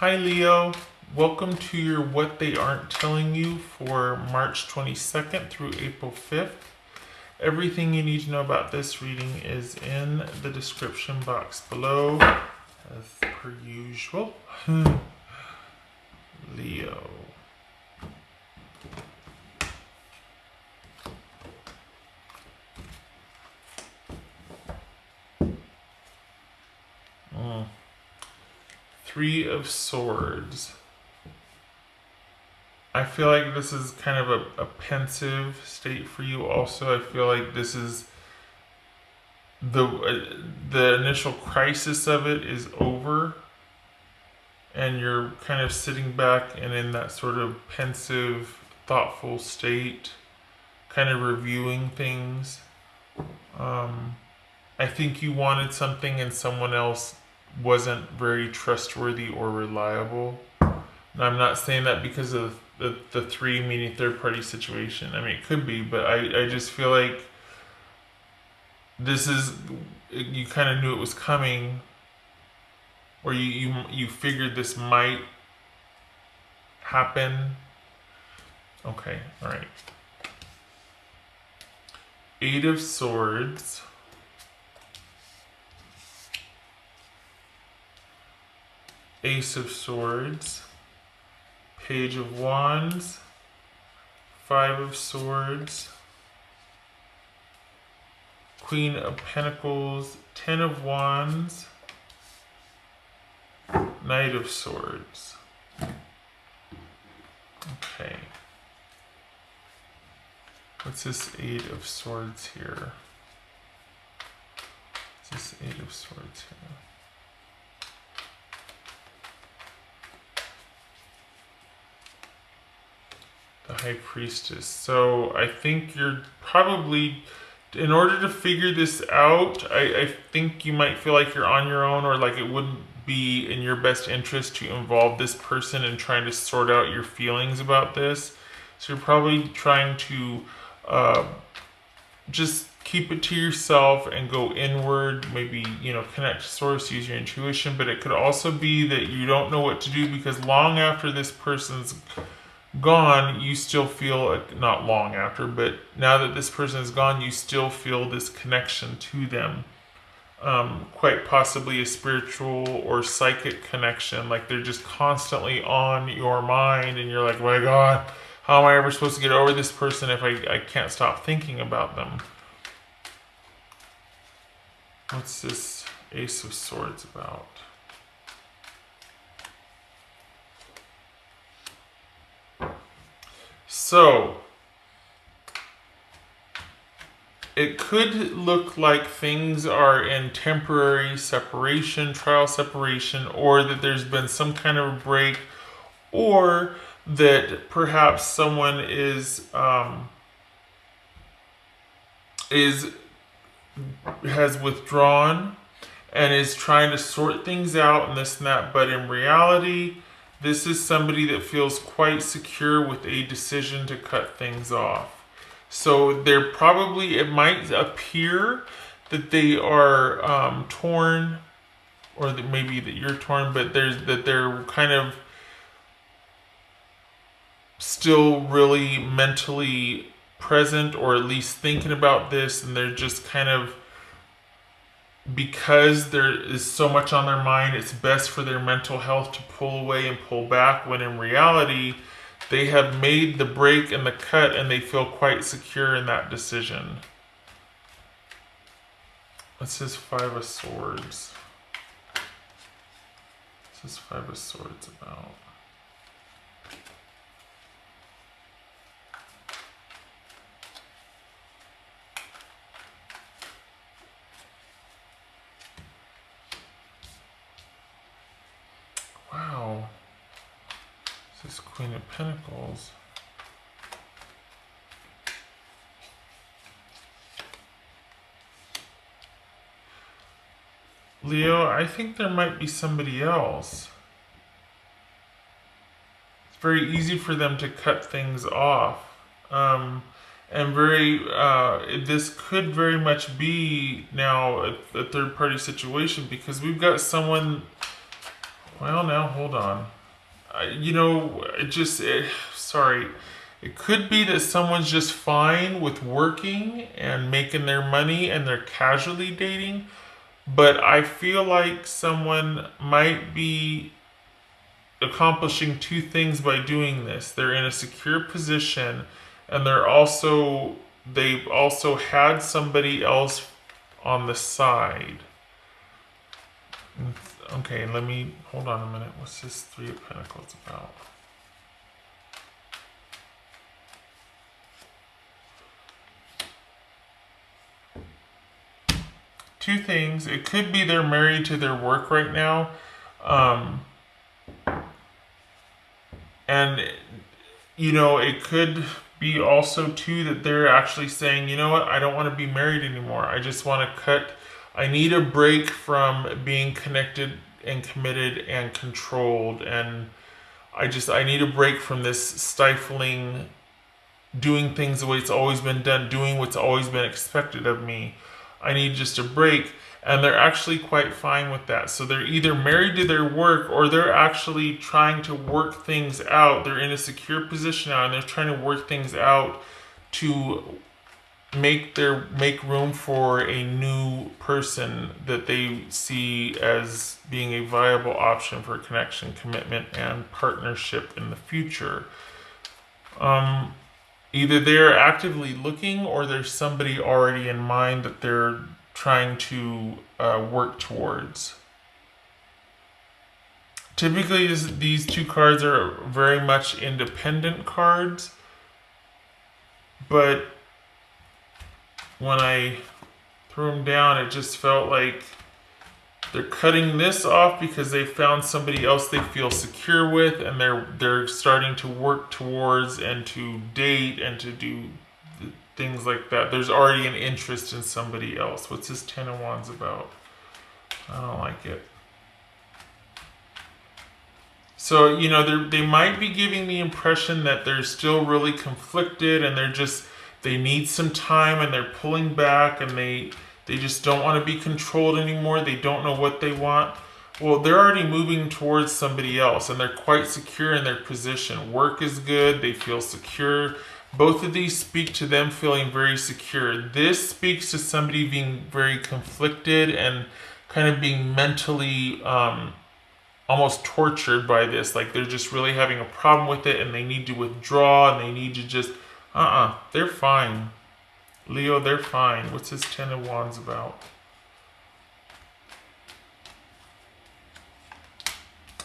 Hi Leo, welcome to your What They Aren't Telling You for March 22nd through April 5th. Everything you need to know about this reading is in the description box below, as per usual. Leo. Three of Swords. I feel like this is kind of a pensive state for you also. I feel like this is the initial crisis of it is over, and you're kind of sitting back and in that sort of pensive, thoughtful state, kind of reviewing things. I think you wanted something and someone else wasn't very trustworthy or reliable. And I'm not saying that because of the three, meaning third party situation. I mean, it could be, but I just feel like this is, you kind of knew it was coming, or you figured this might happen. Okay, all right. Eight of Swords. Ace of Swords. Page of Wands. Five of Swords. Queen of Pentacles. 10 of Wands. Knight of Swords. Okay. What's this Eight of Swords here? What's this Eight of Swords here? The High Priestess. So I think you're probably, in order to figure this out, I think you might feel like you're on your own, or like it wouldn't be in your best interest to involve this person in trying to sort out your feelings about this. So you're probably trying to just keep it to yourself and go inward, maybe, connect to source, use your intuition. But it could also be that you don't know what to do, because long after this person's gone, you still feel, not long after, but now that this person is gone, you still feel this connection to them. Quite possibly a spiritual or psychic connection, like they're just constantly on your mind, and you're like, my God, how am I ever supposed to get over this person if I can't stop thinking about them? What's this Ace of Swords about? So, it could look like things are in temporary separation, trial separation, or that there's been some kind of a break, or that perhaps someone has withdrawn and is trying to sort things out and this and that. But in reality, this is somebody that feels quite secure with a decision to cut things off. So they're probably, it might appear that they are torn, or that maybe that you're torn, but they're kind of still really mentally present, or at least thinking about this, and they're just kind of, because there is so much on their mind, it's best for their mental health to pull away and pull back, when in reality they have made the break and the cut, and they feel quite secure in that decision. What's this Five of Swords? What's this Five of Swords about? Wow. This is Queen of Pentacles. Leo, I think there might be somebody else. It's very easy for them to cut things off. And this could very much be now a third party situation, because we've got someone, Well, now hold on. Sorry. It could be that someone's just fine with working and making their money and they're casually dating, but I feel like someone might be accomplishing two things by doing this. They're in a secure position and they've also had somebody else on the side. Okay, let me hold on a minute. What's this Three of Pentacles about? Two things. It could be they're married to their work right now. And, it could be also, too, that they're actually saying, you know what, I don't want to be married anymore. I just want to I need a break from being connected and committed and controlled. And I need a break from this stifling, doing things the way it's always been done, doing what's always been expected of me. I need just a break. And they're actually quite fine with that. So they're either married to their work or they're actually trying to work things out. They're in a secure position now and they're trying to work things out to make room for a new person that they see as being a viable option for connection, commitment, and partnership in the future. Either they're actively looking or there's somebody already in mind that they're trying to work towards. Typically, these two cards are very much independent cards, but when I threw them down, it just felt like they're cutting this off because they found somebody else they feel secure with, and they're starting to work towards and to date and to do things like that. There's already an interest in somebody else. What's this Ten of Wands about? I don't like it. So, they might be giving the impression that they're still really conflicted and they need some time and they're pulling back and they just don't want to be controlled anymore. They don't know what they want. Well, they're already moving towards somebody else and they're quite secure in their position. Work is good. They feel secure. Both of these speak to them feeling very secure. This speaks to somebody being very conflicted and kind of being mentally almost tortured by this. Like they're just really having a problem with it and they need to withdraw and they need to just, they're fine. Leo, they're fine. What's this Ten of Wands about?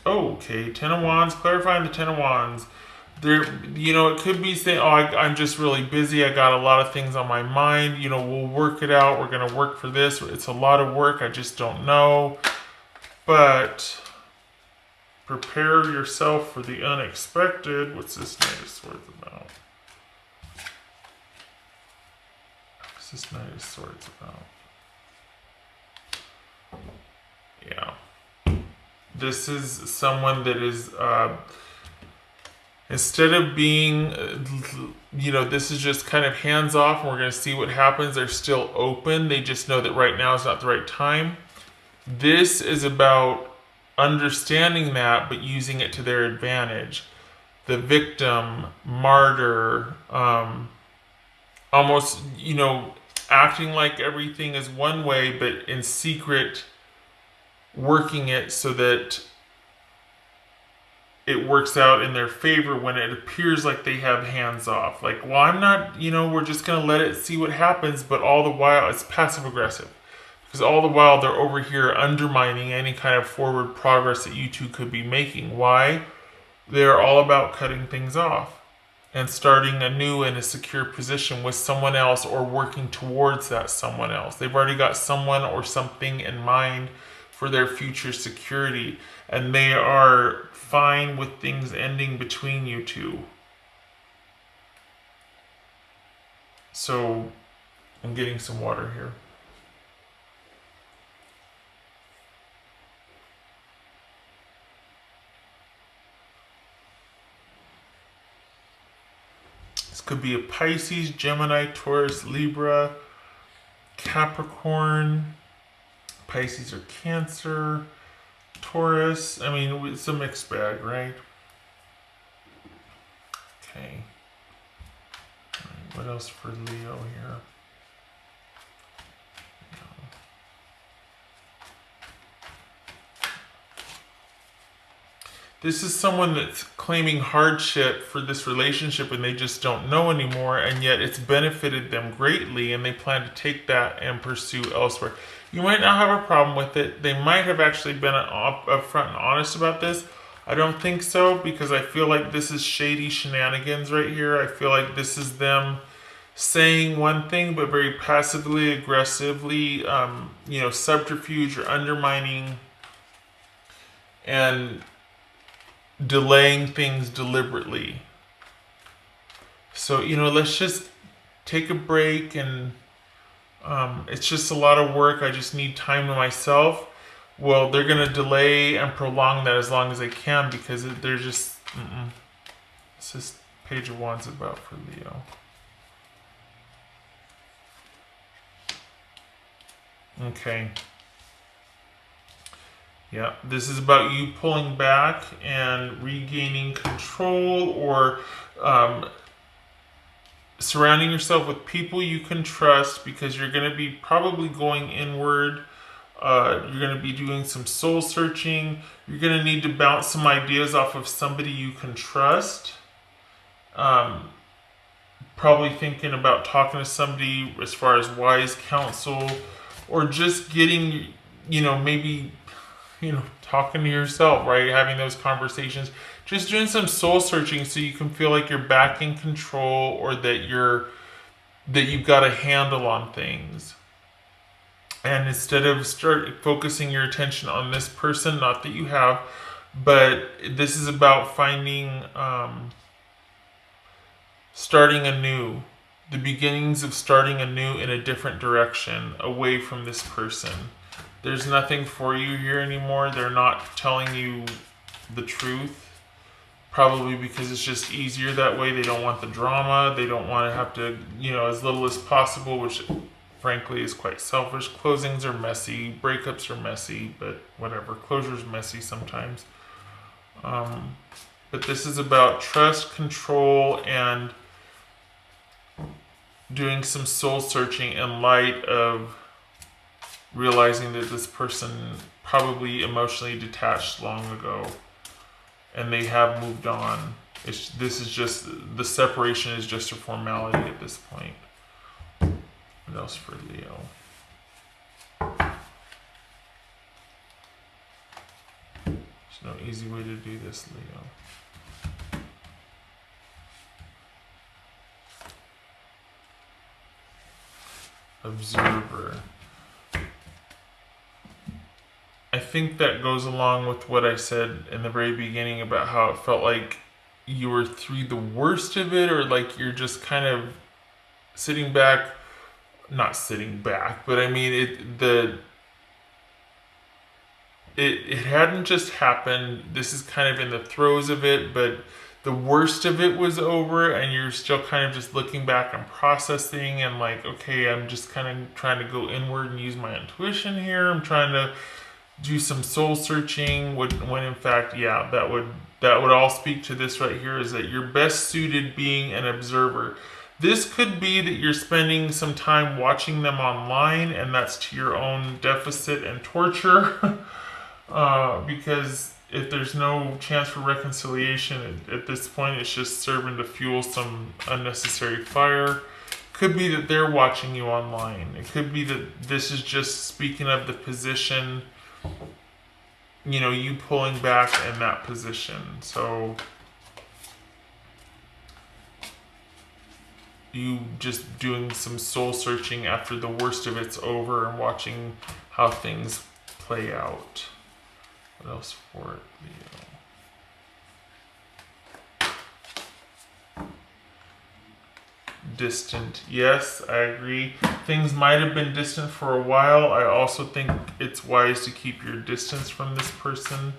Okay, Ten of Wands, clarifying the Ten of Wands. There, it could be saying, I'm just really busy. I got a lot of things on my mind. We'll work it out. We're going to work for this. It's a lot of work. I just don't know. But prepare yourself for the unexpected. What's this Knight of Swords about? What's this Knight of Swords about? Yeah. This is someone that is, instead of being, this is just kind of hands off and we're going to see what happens. They're still open. They just know that right now is not the right time. This is about understanding that, but using it to their advantage. The victim, martyr, almost, acting like everything is one way, but in secret working it so that it works out in their favor when it appears like they have hands off. Like, well, I'm not, we're just going to let it see what happens, but all the while it's passive aggressive. Because all the while they're over here undermining any kind of forward progress that you two could be making. Why? They're all about cutting things off and starting anew in a secure position with someone else or working towards that someone else. They've already got someone or something in mind for their future security, and they are fine with things ending between you two. So, I'm getting some water here. This could be a Pisces, Gemini, Taurus, Libra, Capricorn. Pisces or Cancer. Taurus. I mean, it's a mixed bag, right? Okay. What else for Leo here? This is someone that's claiming hardship for this relationship and they just don't know anymore, and yet it's benefited them greatly and they plan to take that and pursue elsewhere. You might not have a problem with it. They might have actually been upfront and honest about this. I don't think so, because I feel like this is shady shenanigans right here. I feel like this is them saying one thing but very passively, aggressively, subterfuge or undermining and delaying things deliberately. So, let's just take a break, and it's just a lot of work. I just need time to myself. Well, they're going to delay and prolong that as long as they can, because they're just, This is Page of Wands about for Leo. Okay. Yeah, this is about you pulling back and regaining control, or surrounding yourself with people you can trust, because you're going to be probably going inward. You're going to be doing some soul searching. You're going to need to bounce some ideas off of somebody you can trust. Probably thinking about talking to somebody as far as wise counsel, or just getting, maybe talking to yourself, right? Having those conversations, just doing some soul searching so you can feel like you're back in control, or that you've got a handle on things. And instead of focusing your attention on this person, not that you have, but this is about finding, starting anew, the beginnings of starting anew in a different direction, away from this person. There's nothing for you here anymore. They're not telling you the truth, probably because it's just easier that way. They don't want the drama. They don't want to have to, as little as possible, which frankly is quite selfish. Closings are messy. Breakups are messy, but whatever. Closure's messy sometimes. But this is about trust, control, and doing some soul searching in light of realizing that this person probably emotionally detached long ago and they have moved on. This is just, the separation is just a formality at this point. What else for Leo? There's no easy way to do this, Leo. Observer. I think that goes along with what I said in the very beginning about how it felt like you were through the worst of it, or like you're just kind of sitting back, not sitting back, but I mean, it hadn't just happened. This is kind of in the throes of it, but the worst of it was over, and you're still kind of just looking back and processing and like, okay, I'm just kind of trying to go inward and use my intuition here. I'm trying to do some soul searching, when in fact, yeah, that would all speak to this right here, is that you're best suited being an observer. This could be that you're spending some time watching them online, and that's to your own deficit and torture. Because if there's no chance for reconciliation at this point, it's just serving to fuel some unnecessary fire. Could be that they're watching you online. It could be that this is just speaking of the position, you pulling back in that position. So you just doing some soul searching after the worst of it's over and watching how things play out. What else for it, Leo? Distant. Yes, I agree. Things might have been distant for a while. I also think it's wise to keep your distance from this person.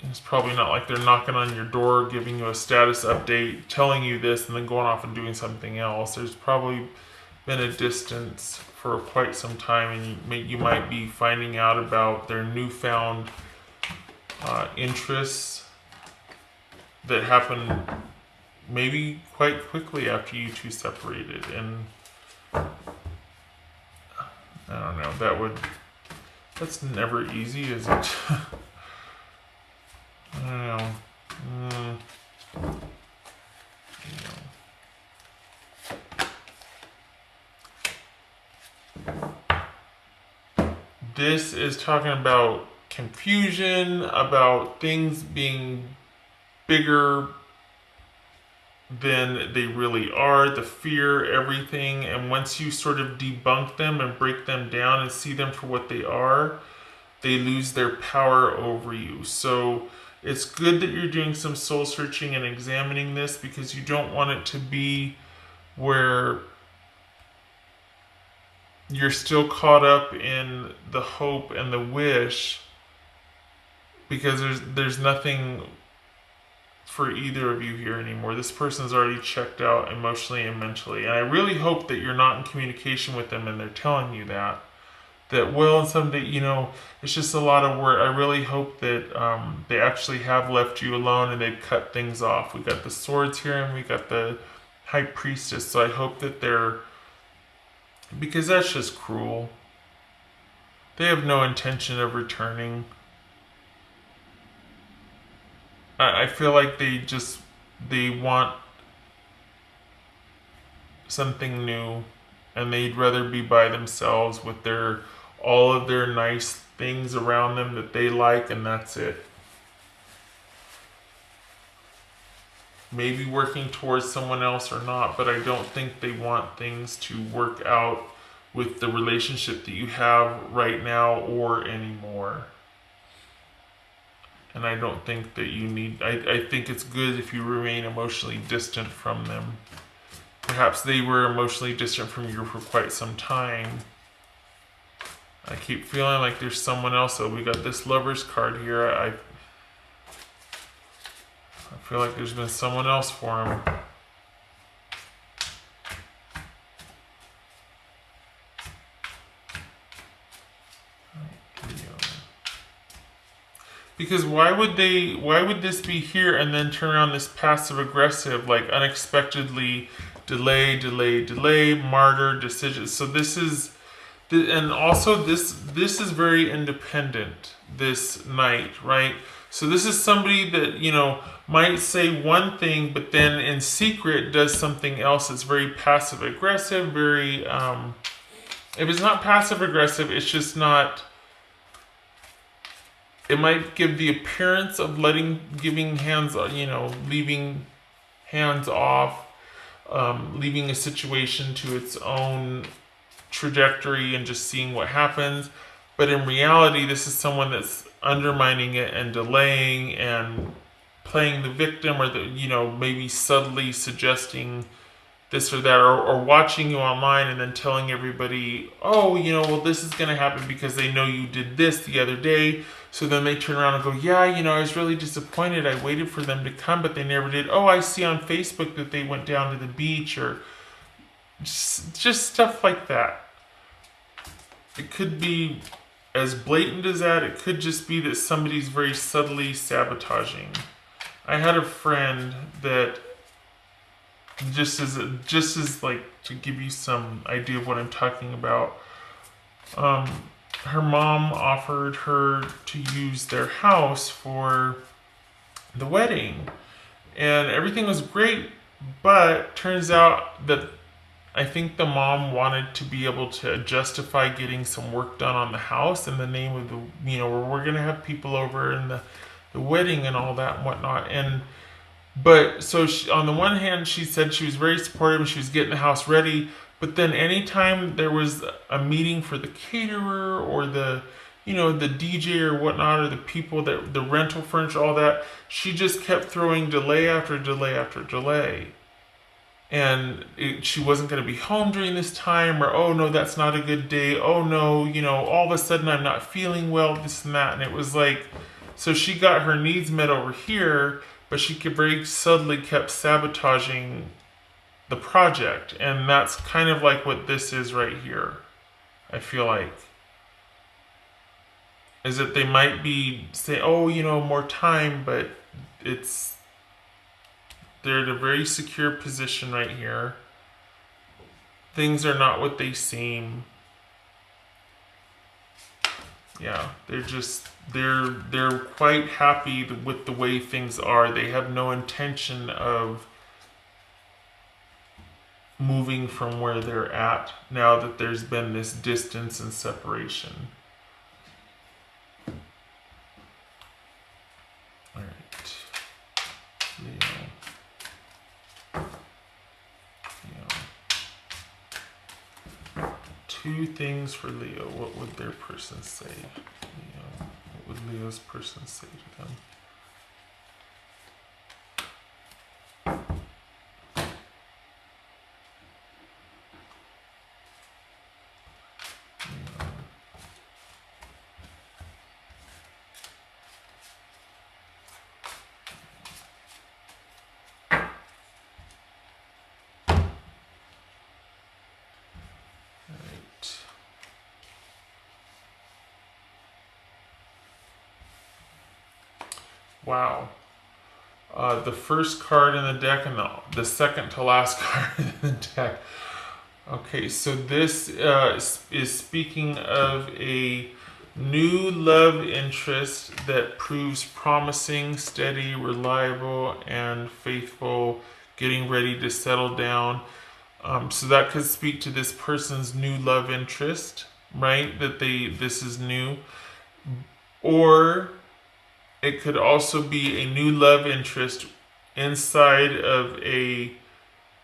It's probably not like they're knocking on your door, giving you a status update, telling you this, and then going off and doing something else. There's probably been a distance for quite some time, and you might be finding out about their newfound interests that happen maybe quite quickly after you two separated. And I don't know, that's never easy, is it? I don't know. This is talking about confusion, about things being bigger than they really are, the fear, everything. And once you sort of debunk them and break them down and see them for what they are, they lose their power over you. So it's good that you're doing some soul searching and examining this, because you don't want it to be where you're still caught up in the hope and the wish, because there's nothing for either of you here anymore. This person's already checked out emotionally and mentally. And I really hope that you're not in communication with them and they're telling you that well, and someday, it's just a lot of work. I really hope that they actually have left you alone and they've cut things off. We got the swords here and we got the high priestess. So I hope that because that's just cruel. They have no intention of returning. I feel like they want something new, and they'd rather be by themselves with all of their nice things around them that they like, and that's it. Maybe working towards someone else or not, but I don't think they want things to work out with the relationship that you have right now or anymore. And I don't think that you need, I think it's good if you remain emotionally distant from them. Perhaps they were emotionally distant from you for quite some time. I keep feeling like there's someone else, though. We got this Lover's card here. I feel like there's been someone else for him. Because why would this be here and then turn around this passive aggressive, like unexpectedly delay, martyr, decision. So this is, and also this is very independent, this knight, right? So this is somebody that, might say one thing, but then in secret does something else that's very passive aggressive, very, if it's not passive aggressive, it's just not, it might give the appearance of giving hands, leaving hands off, leaving a situation to its own trajectory and just seeing what happens. But in reality, this is someone that's undermining it and delaying and playing the victim, or maybe subtly suggesting this or that, or watching you online and then telling everybody, oh, well, this is going to happen because they know you did this the other day. So then they turn around and go, yeah, I was really disappointed. I waited for them to come, but they never did. Oh, I see on Facebook that they went down to the beach, or just stuff like that. It could be as blatant as that. It could just be that somebody's very subtly sabotaging. I had a friend that, just as like to give you some idea of what I'm talking about, her mom offered her to use their house for the wedding, and everything was great, but turns out that I think the mom wanted to be able to justify getting some work done on the house in the name of where we're going to have people over and the wedding and all that and whatnot. But so on the one hand, she said she was very supportive and she was getting the house ready. But then anytime there was a meeting for the caterer or the DJ or whatnot, or the people that the rental furniture, all that, she just kept throwing delay after delay after delay. And she wasn't going to be home during this time, or, oh no, that's not a good day. Oh no, all of a sudden I'm not feeling well, this and that. And it was like, so she got her needs met over here, but she very subtly kept sabotaging the project. And that's kind of like what this is right here. I feel like is that they might be say, oh, you know, more time, but they're in a very secure position right here. Things are not what they seem. Yeah, they're quite happy with the way things are. They have no intention of moving from where they're at now that there's been this distance and separation. All right, Leo. Two things for Leo. What would their person say? Leo. What would Leo's person say to them? Wow. The first card in the deck and the second to last card in the deck. Okay, so this is speaking of a new love interest that proves promising, steady, reliable, and faithful, getting ready to settle down. So that could speak to this person's new love interest, right? That this is new. Or it could also be a new love interest inside of a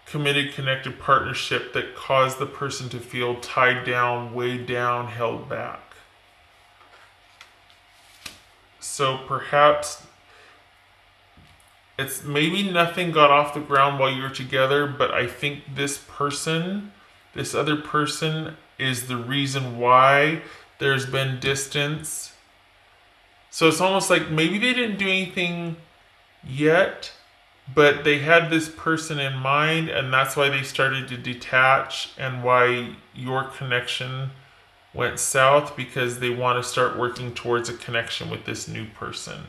committed, connected partnership that caused the person to feel tied down, weighed down, held back. So perhaps it's maybe nothing got off the ground while you were together, but I think this other person, is the reason why there's been distance. So it's almost like maybe they didn't do anything yet, but they had this person in mind, and that's why they started to detach and why your connection went south, because they want to start working towards a connection with this new person.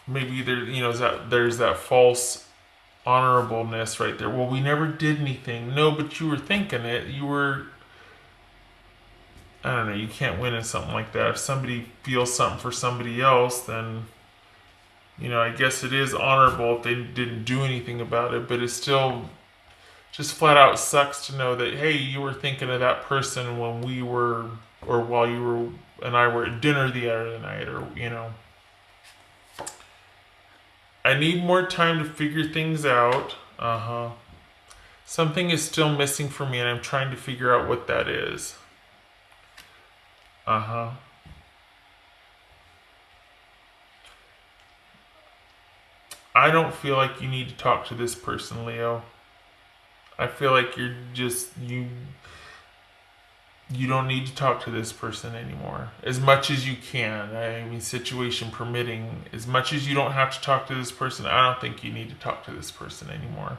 Maybe there's that false honorableness right there. Well, we never did anything. No, but you were thinking it. You were, I don't know, you can't win in something like that. If somebody feels something for somebody else, then, I guess it is honorable if they didn't do anything about it, but it still just flat out sucks to know that, hey, you were thinking of that person when we were, or while you were and I were at dinner the other night, or, I need more time to figure things out. Something is still missing for me, and I'm trying to figure out what that is. I don't feel like you need to talk to this person, Leo. I feel like you don't need to talk to this person anymore. As much as you can. I mean, situation permitting, as much as you don't have to talk to this person, I don't think you need to talk to this person anymore.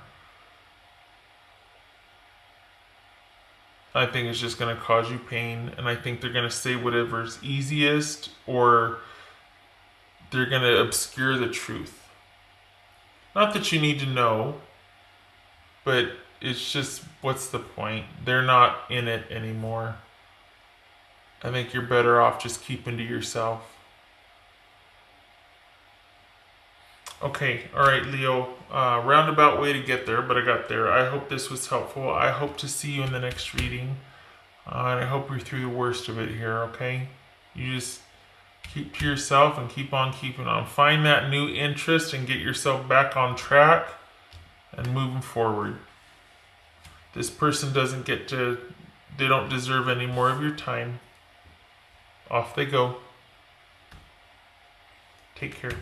I think it's just going to cause you pain, and I think they're going to say whatever's easiest, or they're going to obscure the truth. Not that you need to know, but it's just, what's the point? They're not in it anymore. I think you're better off just keeping to yourself. Okay, all right, Leo. Roundabout way to get there, but I got there. I hope this was helpful. I hope to see you in the next reading. And I hope you're through the worst of it here, okay? You just keep to yourself and keep on keeping on. Find that new interest and get yourself back on track and moving forward. This person they don't deserve any more of your time. Off they go. Take care.